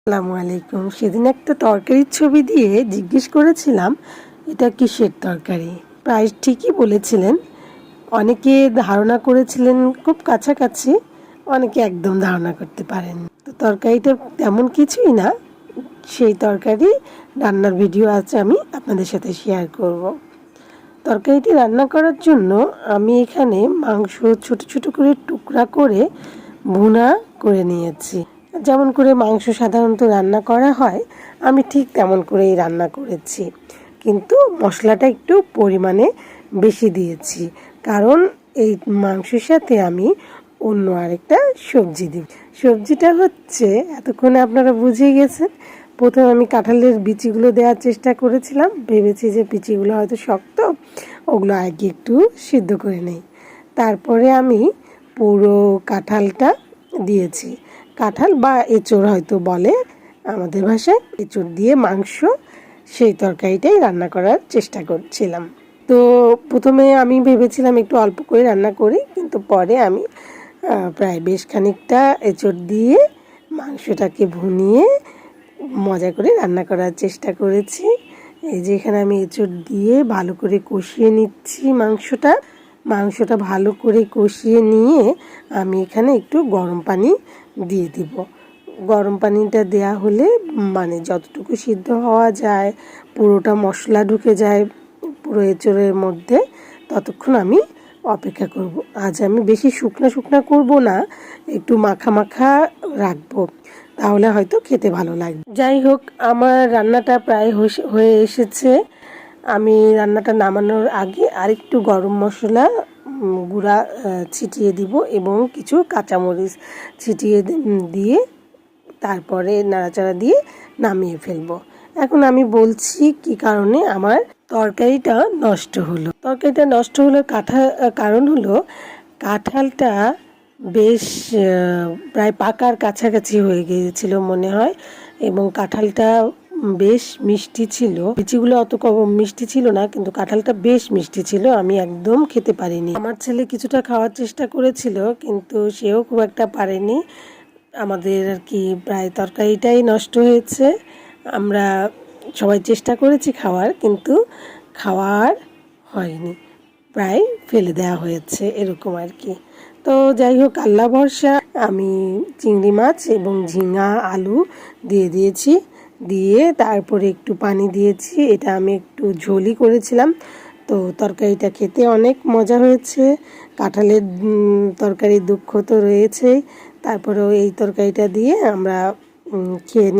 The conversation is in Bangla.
আসসালামু আলাইকুম। সেদিন একটা তরকারির ছবি দিয়ে জিজ্ঞেস করেছিলাম এটা কিসের তরকারি। প্রায় ঠিকই বলেছিলেন। অনেকে ধারণা করেছিলেন খুব কাছাকাছি, অনেকে একদম ধারণা করতে পারেন। তো তরকারিটা তেমন কিছুই না, সেই তরকারি রান্নার ভিডিও আছে, আমি আপনাদের সাথে শেয়ার করব। তরকারিটি রান্না করার জন্য আমি এখানে মাংস ছোট ছোট করে টুকরা করে ভুনা করে নিয়েছি। যেমন করে মাংস সাধারণত রান্না করা হয় আমি ঠিক তেমন করেই রান্না করেছি, কিন্তু মশলাটা একটু পরিমাণে বেশি দিয়েছি, কারণ এই মাংসের সাথে আমি অন্য আরেকটা সবজি দিই। সবজিটা হচ্ছে, এতক্ষণে আপনারা বুঝেই গেছেন, প্রথমে আমি কাঁঠালের বিচিগুলো দেওয়ার চেষ্টা করেছিলাম, ভেবেছি যে বিচিগুলো হয়তো শক্ত, ওগুলো আগে একটু সিদ্ধ করে নেই। তারপরে আমি পুরো কাঁঠালটা দিয়েছি। কাঁঠাল বা এঁচোড় হয়তো বলে আমাদের ভাষায়, এঁচোড় দিয়ে মাংস, সেই তরকারিটাই রান্না করার চেষ্টা করছিলাম। তো প্রথমে আমি ভেবেছিলাম একটু অল্প করে রান্না করি, কিন্তু পরে আমি প্রায় বেশ খানিকটা এঁচোড় দিয়ে মাংসটাকে ভুনিয়ে মজা করে রান্না করার চেষ্টা করেছি। এই যে এখানে আমি এঁচোড় দিয়ে ভালো করে কষিয়ে নিচ্ছি মাংসটা ভালো করে কষিয়ে নিয়ে আমি এখানে একটু গরম পানি দিয়ে দিব। গরম পানিটা দেয়া হলে মানে যতটুকু সিদ্ধ হওয়া যায়, পুরোটা মশলা ঢুকে যায় পুরো এঁচোড়ের মধ্যে, ততক্ষণ আমি অপেক্ষা করব। আজ আমি বেশি শুকনা করব না, একটু মাখা মাখা রাখবো, তাহলে হয়তো খেতে ভালো লাগবে। যাই হোক, আমার রান্নাটা প্রায় হয়ে এসেছে। আমি রান্নাটা নামানোর আগে আরেকটু গরম মশলা গুঁড়া ছিটিয়ে দিব এবং কিছু কাঁচামরিচ ছিটিয়ে দিয়ে তারপরে নাড়াচাড়া দিয়ে নামিয়ে ফেলবো। এখন আমি বলছি কি কারণে আমার তরকারিটা নষ্ট হলো। তরকারিটা নষ্ট হলোর কারণ হলো কাঁঠালটা বেশ প্রায় পাকার কাছাকাছি হয়ে গিয়েছিল মনে হয়, এবং কাঁঠালটা বেশ মিষ্টি ছিল। বিচিগুলো অত কম মিষ্টি ছিল না, কিন্তু কাঁঠালটা বেশ মিষ্টি ছিল, আমি একদম খেতে পারিনি। আমার ছেলে কিছুটা খাওয়ার চেষ্টা করেছিল, কিন্তু সেও খুব একটা পারেনি। আমাদের আর কি প্রায় তরকারিটাই নষ্ট হয়েছে। আমরা সবাই চেষ্টা করেছি খাওয়ার, কিন্তু খাওয়ার হয়নি, প্রায় ফেলে দেওয়া হয়েছে এরকম আর কি। তো যাই হোক, আল্লাহ ভরসা। আমি চিংড়ি মাছ এবং ঝিঙা আলু দিয়েছি, দিয়ে তারপরে একটু পানি দিয়েছি। এটা আমি একটু ঝোলই করেছিলাম। তো তরকারিটা খেতে অনেক মজা হয়েছে। কাঁঠালের তরকারির দুঃখ তো রয়েছেই, তারপরেও এই তরকারিটা দিয়ে আমরা খেয়ে নিই।